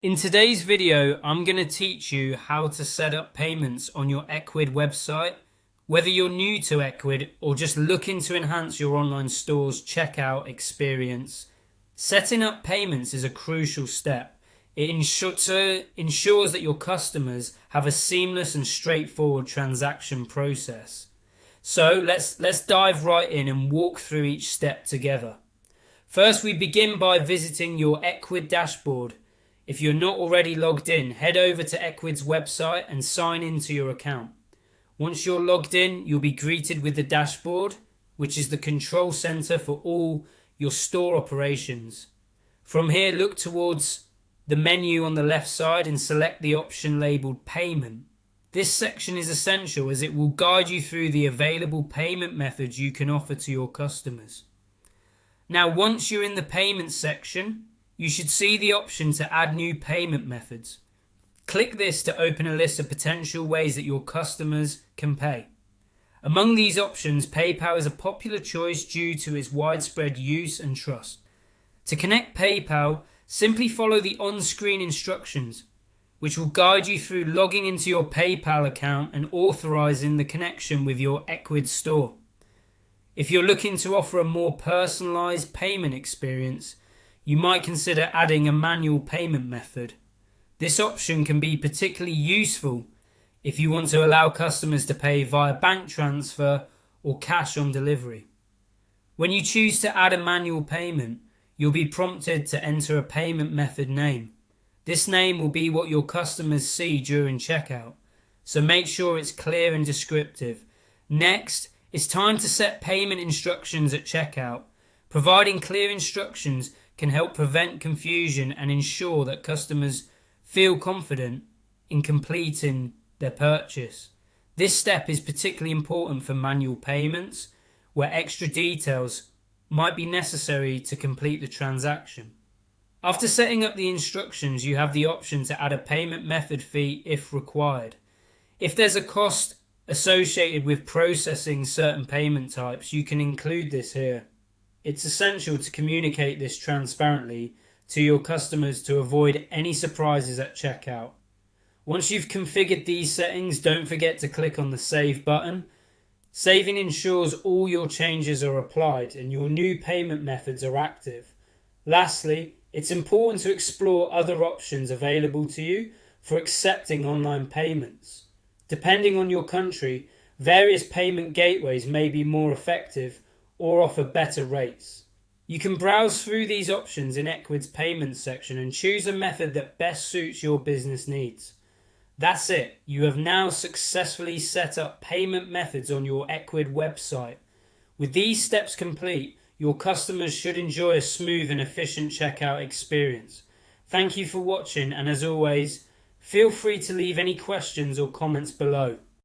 In today's video, I'm going to teach you how to set up payments on your Ecwid website. Whether you're new to Ecwid or just looking to enhance your online store's checkout experience, setting up payments is a crucial step. It ensures that your customers have a seamless and straightforward transaction process. So let's dive right in and walk through each step together. First, we begin by visiting your Ecwid dashboard. If you're not already logged in, head over to Ecwid's website and sign into your account. Once you're logged in, you'll be greeted with the dashboard, which is the control center for all your store operations. From here, look towards the menu on the left side and select the option labeled Payment. This section is essential as it will guide you through the available payment methods you can offer to your customers. Now, once you're in the payment section, you should see the option to add new payment methods. Click this to open a list of potential ways that your customers can pay. Among these options, PayPal is a popular choice due to its widespread use and trust. To connect PayPal, simply follow the on-screen instructions, which will guide you through logging into your PayPal account and authorizing the connection with your Ecwid store. If you're looking to offer a more personalized payment experience, you might consider adding a manual payment method. This option can be particularly useful if you want to allow customers to pay via bank transfer or cash on delivery. When you choose to add a manual payment, you'll be prompted to enter a payment method name. This name will be what your customers see during checkout, so make sure it's clear and descriptive. Next, it's time to set payment instructions at checkout. Providing clear instructions can help prevent confusion and ensure that customers feel confident in completing their purchase. This step is particularly important for manual payments, where extra details might be necessary to complete the transaction. After setting up the instructions, you have the option to add a payment method fee if required. If there's a cost associated with processing certain payment types, you can include this here. It's essential to communicate this transparently to your customers to avoid any surprises at checkout. Once you've configured these settings, don't forget to click on the Save button. Saving ensures all your changes are applied and your new payment methods are active. Lastly, it's important to explore other options available to you for accepting online payments. Depending on your country, various payment gateways may be more effective or offer better rates. You can browse through these options in Ecwid's payments section and choose a method that best suits your business needs. That's it. You have now successfully set up payment methods on your Ecwid website. With these steps complete, your customers should enjoy a smooth and efficient checkout experience. Thank you for watching, and as always, feel free to leave any questions or comments below.